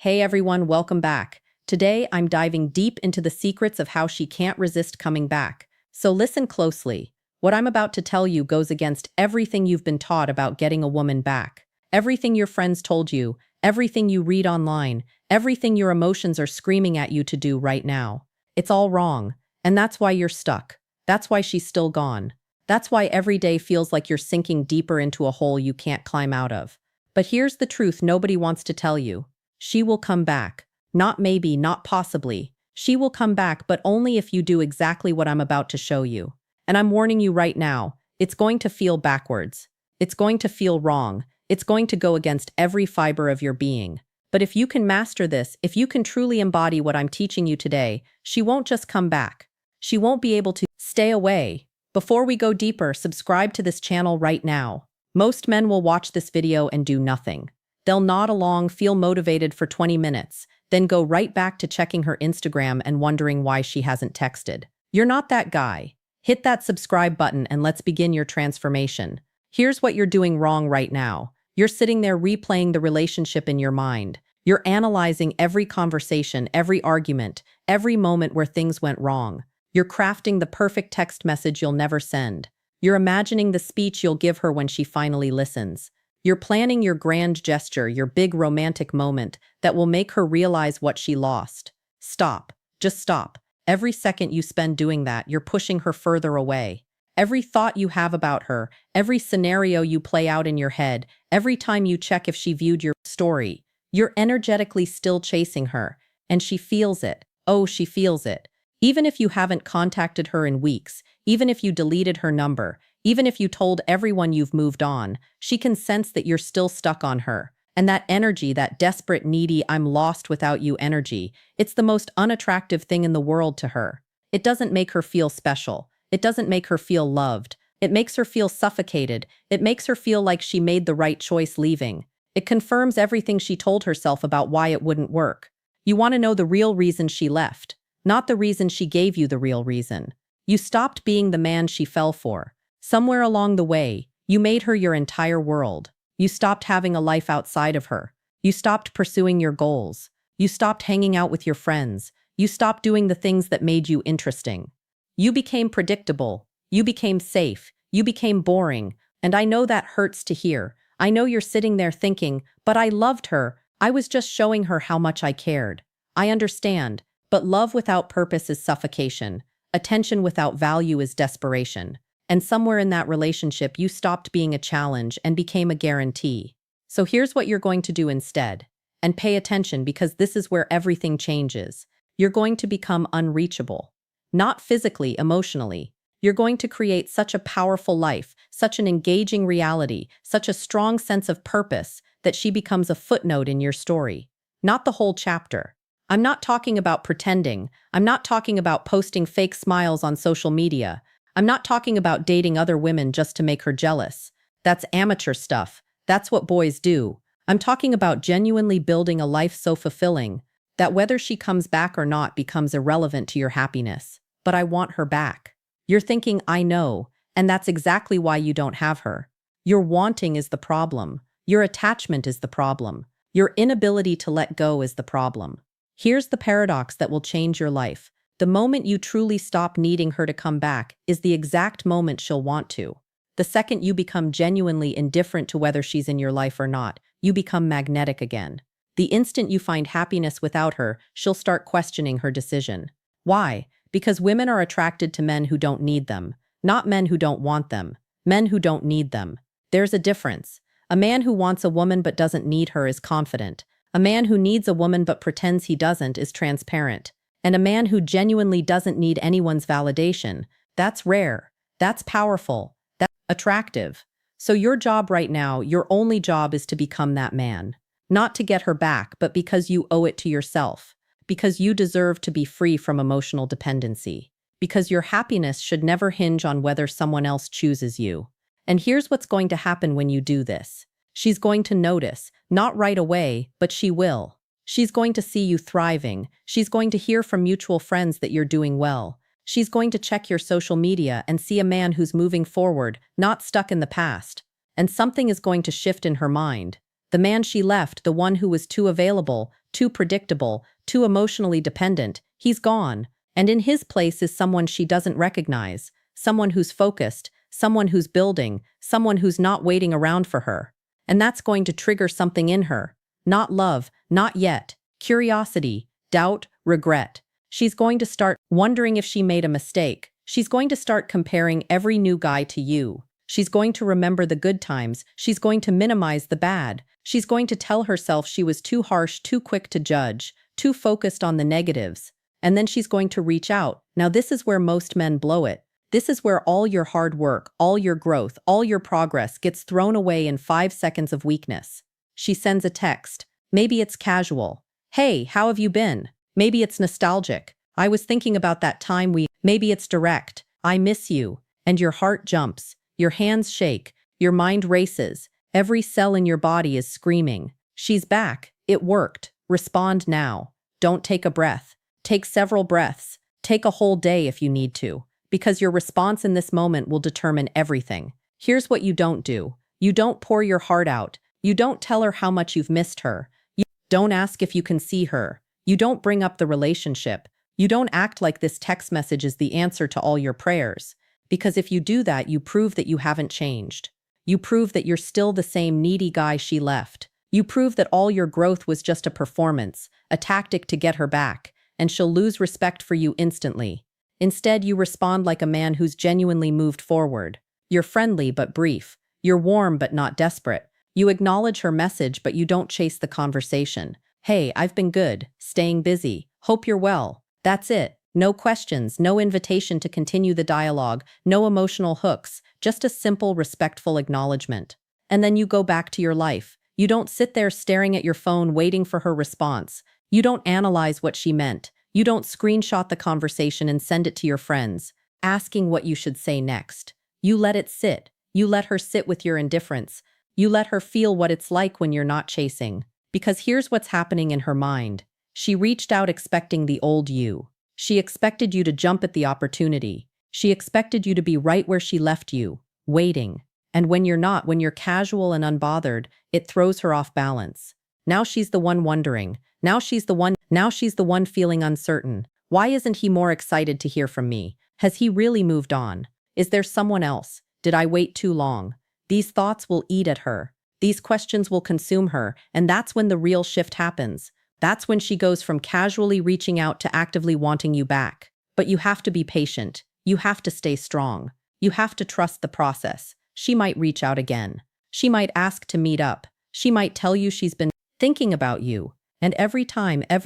Hey everyone, welcome back. Today I'm diving deep into the secrets of how she can't resist coming back. So listen closely. What I'm about to tell you goes against everything you've been taught about getting a woman back. Everything your friends told you, everything you read online, everything your emotions are screaming at you to do right now. It's all wrong, and that's why you're stuck. That's why she's still gone. That's why every day feels like you're sinking deeper into a hole you can't climb out of. But here's the truth nobody wants to tell you. She will come back. Not maybe, not possibly. She will come back, but only if you do exactly what I'm about to show you. And I'm warning you right now, it's going to feel backwards. It's going to feel wrong. It's going to go against every fiber of your being. But if you can master this, if you can truly embody what I'm teaching you today, she won't just come back. She won't be able to stay away. Before we go deeper, subscribe to this channel right now. Most men will watch this video and do nothing. They'll nod along, feel motivated for 20 minutes, then go right back to checking her Instagram and wondering why she hasn't texted. You're not that guy. Hit that subscribe button and let's begin your transformation. Here's what you're doing wrong right now. You're sitting there replaying the relationship in your mind. You're analyzing every conversation, every argument, every moment where things went wrong. You're crafting the perfect text message you'll never send. You're imagining the speech you'll give her when she finally listens. You're planning your grand gesture, your big romantic moment that will make her realize what she lost. Stop. Just stop. Every second you spend doing that, you're pushing her further away. Every thought you have about her, every scenario you play out in your head, every time you check if she viewed your story, you're energetically still chasing her, and she feels it. Oh, she feels it. Even if you haven't contacted her in weeks, even if you deleted her number, even if you told everyone you've moved on, she can sense that you're still stuck on her. And that energy, that desperate, needy, I'm lost without you energy, it's the most unattractive thing in the world to her. It doesn't make her feel special. It doesn't make her feel loved. It makes her feel suffocated. It makes her feel like she made the right choice leaving. It confirms everything she told herself about why it wouldn't work. You want to know the real reason she left, not the reason she gave you the real reason. You stopped being the man she fell for. Somewhere along the way, you made her your entire world. You stopped having a life outside of her. You stopped pursuing your goals. You stopped hanging out with your friends. You stopped doing the things that made you interesting. You became predictable. You became safe. You became boring. And I know that hurts to hear. I know you're sitting there thinking, but I loved her. I was just showing her how much I cared. I understand, but love without purpose is suffocation. Attention without value is desperation. And somewhere in that relationship, you stopped being a challenge and became a guarantee. So here's what you're going to do instead. And pay attention because this is where everything changes. You're going to become unreachable. Not physically, emotionally. You're going to create such a powerful life, such an engaging reality, such a strong sense of purpose that she becomes a footnote in your story. Not the whole chapter. I'm not talking about pretending. I'm not talking about posting fake smiles on social media. I'm not talking about dating other women just to make her jealous. That's amateur stuff. That's what boys do. I'm talking about genuinely building a life so fulfilling that whether she comes back or not becomes irrelevant to your happiness. But I want her back. You're thinking, I know, and that's exactly why you don't have her. Your wanting is the problem. Your attachment is the problem. Your inability to let go is the problem. Here's the paradox that will change your life. The moment you truly stop needing her to come back is the exact moment she'll want to. The second you become genuinely indifferent to whether she's in your life or not, you become magnetic again. The instant you find happiness without her, she'll start questioning her decision. Why? Because women are attracted to men who don't need them, not men who don't want them, men who don't need them. There's a difference. A man who wants a woman but doesn't need her is confident. A man who needs a woman but pretends he doesn't is transparent. And a man who genuinely doesn't need anyone's validation, that's rare, that's powerful, that's attractive. So your job right now, your only job is to become that man. Not to get her back, but because you owe it to yourself. Because you deserve to be free from emotional dependency. Because your happiness should never hinge on whether someone else chooses you. And here's what's going to happen when you do this. She's going to notice, not right away, but she will. She's going to see you thriving. She's going to hear from mutual friends that you're doing well. She's going to check your social media and see a man who's moving forward, not stuck in the past. And something is going to shift in her mind. The man she left, the one who was too available, too predictable, too emotionally dependent, he's gone. And in his place is someone she doesn't recognize, someone who's focused, someone who's building, someone who's not waiting around for her. And that's going to trigger something in her. Not love, not yet. Curiosity, doubt, regret. She's going to start wondering if she made a mistake. She's going to start comparing every new guy to you. She's going to remember the good times. She's going to minimize the bad. She's going to tell herself she was too harsh, too quick to judge, too focused on the negatives. And then she's going to reach out. Now, this is where most men blow it. This is where all your hard work, all your growth, all your progress gets thrown away in 5 seconds of weakness. She sends a text. Maybe it's casual. Hey, how have you been? Maybe it's nostalgic. I was thinking about that time we. Maybe it's direct. I miss you. And your heart jumps. Your hands shake. Your mind races. Every cell in your body is screaming. She's back. It worked. Respond now. Don't take a breath. Take several breaths. Take a whole day if you need to, because your response in this moment will determine everything. Here's what you don't do. You don't pour your heart out. You don't tell her how much you've missed her. You don't ask if you can see her. You don't bring up the relationship. You don't act like this text message is the answer to all your prayers. Because if you do that, you prove that you haven't changed. You prove that you're still the same needy guy she left. You prove that all your growth was just a performance, a tactic to get her back, and she'll lose respect for you instantly. Instead, you respond like a man who's genuinely moved forward. You're friendly but brief. You're warm but not desperate. You acknowledge her message, but you don't chase the conversation. Hey, I've been good, staying busy. Hope you're well. That's it. No questions, no invitation to continue the dialogue, no emotional hooks, just a simple, respectful acknowledgement. And then you go back to your life. You don't sit there staring at your phone waiting for her response. You don't analyze what she meant. You don't screenshot the conversation and send it to your friends, asking what you should say next. You let it sit. You let her sit with your indifference. You let her feel what it's like when you're not chasing. Because here's what's happening in her mind. She reached out expecting the old you. She expected you to jump at the opportunity. She expected you to be right where she left you, waiting. And when you're not, when you're casual and unbothered, it throws her off balance. Now she's the one wondering. Now she's the one feeling uncertain. Why isn't he more excited to hear from me? Has he really moved on? Is there someone else? Did I wait too long? These thoughts will eat at her. These questions will consume her, and that's when the real shift happens. That's when she goes from casually reaching out to actively wanting you back. But you have to be patient. You have to stay strong. You have to trust the process. She might reach out again. She might ask to meet up. She might tell you she's been thinking about you. And every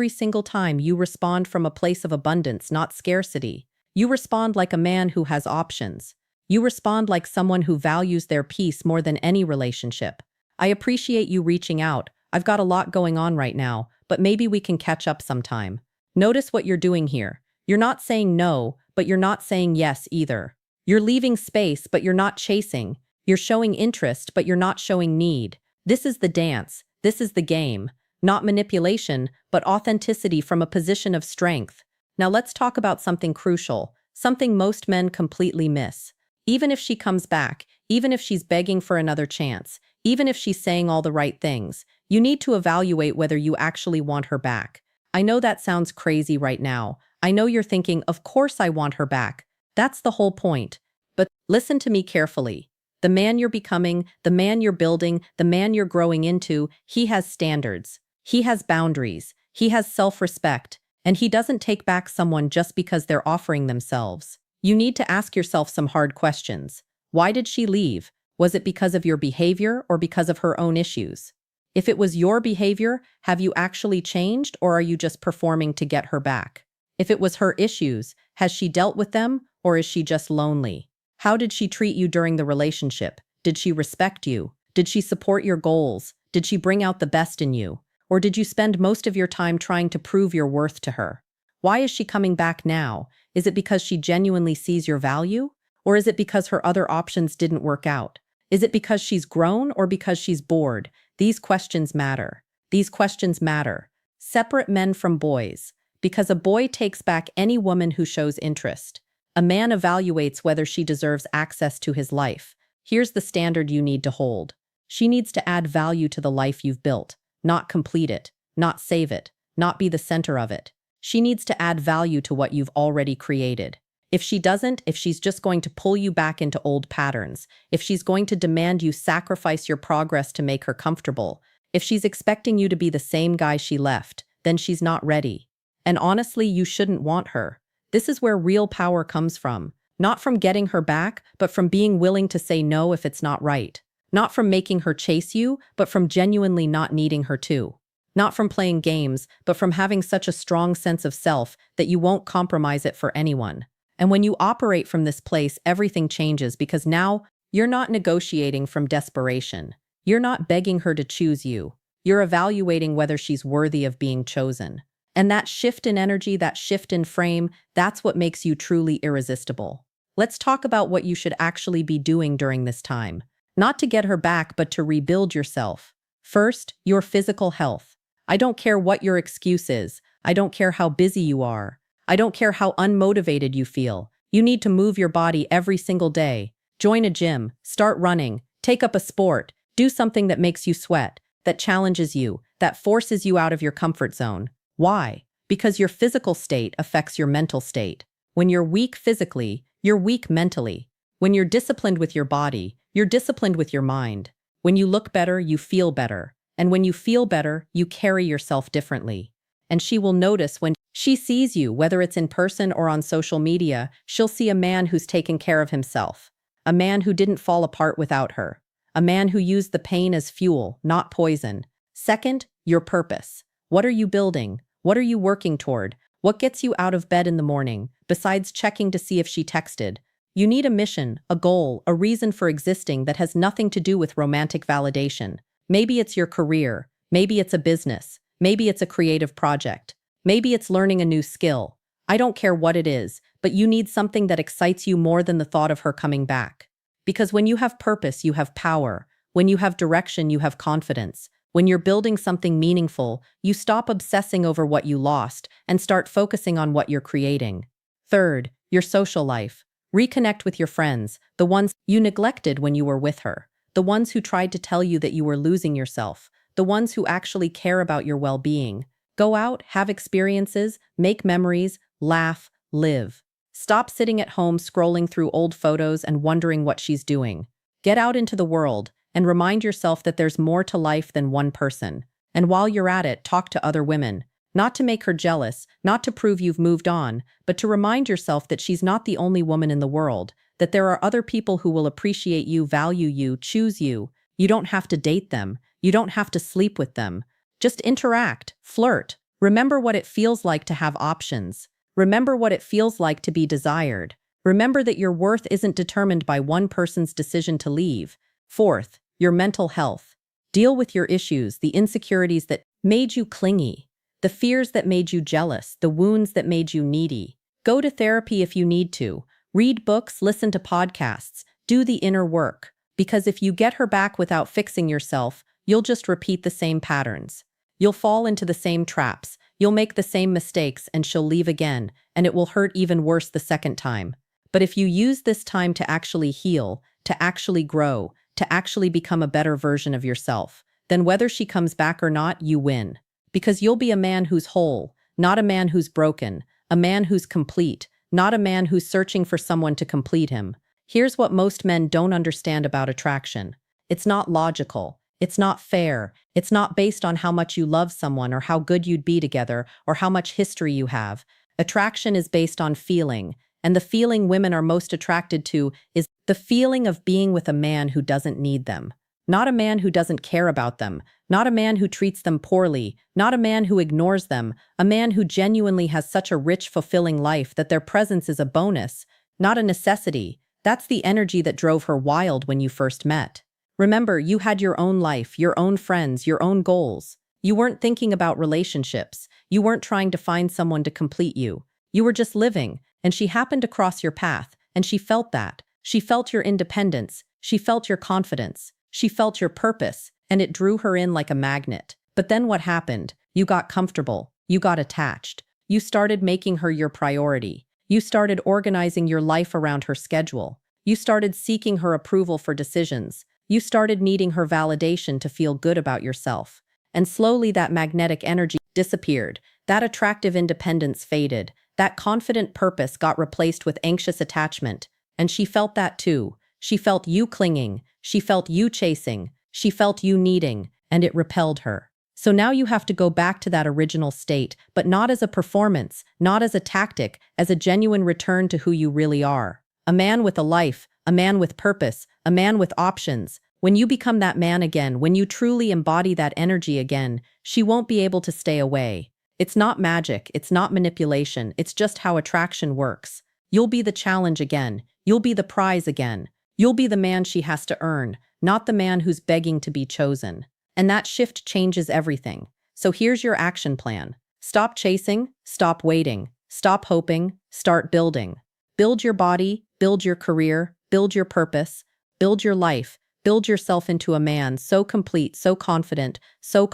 single time, you respond from a place of abundance, not scarcity. You respond like a man who has options. You respond like someone who values their peace more than any relationship. I appreciate you reaching out. I've got a lot going on right now, but maybe we can catch up sometime. Notice what you're doing here. You're not saying no, but you're not saying yes either. You're leaving space, but you're not chasing. You're showing interest, but you're not showing need. This is the dance. This is the game. Not manipulation, but authenticity from a position of strength. Now let's talk about something crucial, something most men completely miss. Even if she comes back, even if she's begging for another chance, even if she's saying all the right things, you need to evaluate whether you actually want her back. I know that sounds crazy right now. I know you're thinking, of course I want her back. That's the whole point. But listen to me carefully. The man you're becoming, the man you're building, the man you're growing into, he has standards. He has boundaries. He has self-respect. And he doesn't take back someone just because they're offering themselves. You need to ask yourself some hard questions. Why did she leave? Was it because of your behavior or because of her own issues? If it was your behavior, have you actually changed or are you just performing to get her back? If it was her issues, has she dealt with them or is she just lonely? How did she treat you during the relationship? Did she respect you? Did she support your goals? Did she bring out the best in you? Or did you spend most of your time trying to prove your worth to her? Why is she coming back now? Is it because she genuinely sees your value? Or is it because her other options didn't work out? Is it because she's grown or because she's bored? These questions matter. These questions matter. Separate men from boys. Because a boy takes back any woman who shows interest. A man evaluates whether she deserves access to his life. Here's the standard you need to hold. She needs to add value to the life you've built, not complete it, not save it, not be the center of it. She needs to add value to what you've already created. If she doesn't, if she's just going to pull you back into old patterns, if she's going to demand you sacrifice your progress to make her comfortable, if she's expecting you to be the same guy she left, then she's not ready. And honestly, you shouldn't want her. This is where real power comes from. Not from getting her back, but from being willing to say no if it's not right. Not from making her chase you, but from genuinely not needing her to. Not from playing games, but from having such a strong sense of self that you won't compromise it for anyone. And when you operate from this place, everything changes because now you're not negotiating from desperation. You're not begging her to choose you. You're evaluating whether she's worthy of being chosen. And that shift in energy, that shift in frame, that's what makes you truly irresistible. Let's talk about what you should actually be doing during this time. Not to get her back, but to rebuild yourself. First, your physical health. I don't care what your excuse is. I don't care how busy you are. I don't care how unmotivated you feel. You need to move your body every single day. Join a gym, start running, take up a sport, do something that makes you sweat, that challenges you, that forces you out of your comfort zone. Why? Because your physical state affects your mental state. When you're weak physically, you're weak mentally. When you're disciplined with your body, you're disciplined with your mind. When you look better, you feel better. And when you feel better, you carry yourself differently. And she will notice when she sees you, whether it's in person or on social media, she'll see a man who's taken care of himself. A man who didn't fall apart without her. A man who used the pain as fuel, not poison. Second, your purpose. What are you building? What are you working toward? What gets you out of bed in the morning, besides checking to see if she texted? You need a mission, a goal, a reason for existing that has nothing to do with romantic validation. Maybe it's your career. Maybe it's a business. Maybe it's a creative project. Maybe it's learning a new skill. I don't care what it is, but you need something that excites you more than the thought of her coming back. Because when you have purpose, you have power. When you have direction, you have confidence. When you're building something meaningful, you stop obsessing over what you lost and start focusing on what you're creating. Third, your social life. Reconnect with your friends, the ones you neglected when you were with her, the ones who tried to tell you that you were losing yourself, the ones who actually care about your well-being. Go out, have experiences, make memories, laugh, live. Stop sitting at home scrolling through old photos and wondering what she's doing. Get out into the world and remind yourself that there's more to life than one person. And while you're at it, talk to other women. Not to make her jealous, not to prove you've moved on, but to remind yourself that she's not the only woman in the world, that there are other people who will appreciate you, value you, choose you. You don't have to date them. You don't have to sleep with them. Just interact, flirt. Remember what it feels like to have options. Remember what it feels like to be desired. Remember that your worth isn't determined by one person's decision to leave. Fourth, your mental health. Deal with your issues, the insecurities that made you clingy, the fears that made you jealous, the wounds that made you needy. Go to therapy if you need to. Read books, listen to podcasts, do the inner work. Because if you get her back without fixing yourself, you'll just repeat the same patterns. You'll fall into the same traps. You'll make the same mistakes and she'll leave again, and it will hurt even worse the second time. But if you use this time to actually heal, to actually grow, to actually become a better version of yourself, then whether she comes back or not, you win. Because you'll be a man who's whole, not a man who's broken, a man who's complete, not a man who's searching for someone to complete him. Here's what most men don't understand about attraction. It's not logical. It's not fair. It's not based on how much you love someone or how good you'd be together or how much history you have. Attraction is based on feeling, and the feeling women are most attracted to is the feeling of being with a man who doesn't need them. Not a man who doesn't care about them, not a man who treats them poorly, not a man who ignores them, a man who genuinely has such a rich, fulfilling life that their presence is a bonus, not a necessity. That's the energy that drove her wild when you first met. Remember, you had your own life, your own friends, your own goals. You weren't thinking about relationships. You weren't trying to find someone to complete you. You were just living, and she happened to cross your path, and she felt that. She felt your independence. She felt your confidence. She felt your purpose, and it drew her in like a magnet. But then what happened? You got comfortable. You got attached. You started making her your priority. You started organizing your life around her schedule. You started seeking her approval for decisions. You started needing her validation to feel good about yourself. And slowly that magnetic energy disappeared. That attractive independence faded. That confident purpose got replaced with anxious attachment. And she felt that too. She felt you clinging. She felt you chasing. She felt you needing. And it repelled her. So now you have to go back to that original state, but not as a performance, not as a tactic, as a genuine return to who you really are. A man with a life, a man with purpose, a man with options. When you become that man again, when you truly embody that energy again, she won't be able to stay away. It's not magic, it's not manipulation, it's just how attraction works. You'll be the challenge again. You'll be the prize again. You'll be the man she has to earn, not the man who's begging to be chosen. And that shift changes everything. So here's your action plan. Stop chasing, stop waiting, stop hoping, start building. Build your body, build your career, build your purpose, build your life, build yourself into a man so complete, so confident, so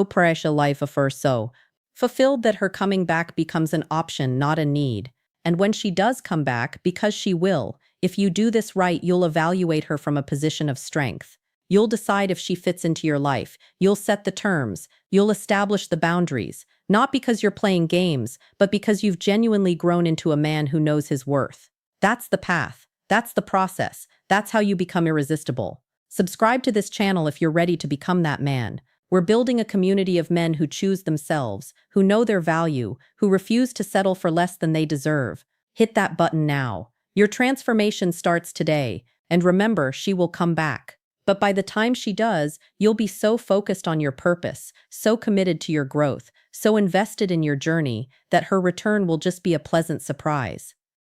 precious life after so fulfilled that her coming back becomes an option, not a need. And when she does come back, because she will, if you do this right, you'll evaluate her from a position of strength. You'll decide if she fits into your life. You'll set the terms. You'll establish the boundaries. Not because you're playing games, but because you've genuinely grown into a man who knows his worth. That's the path. That's the process. That's how you become irresistible. Subscribe to this channel if you're ready to become that man. We're building a community of men who choose themselves, who know their value, who refuse to settle for less than they deserve. Hit that button now. Your transformation starts today. And remember, she will come back. But by the time she does, you'll be so focused on your purpose, so committed to your growth, so invested in your journey, that her return will just be a pleasant surprise.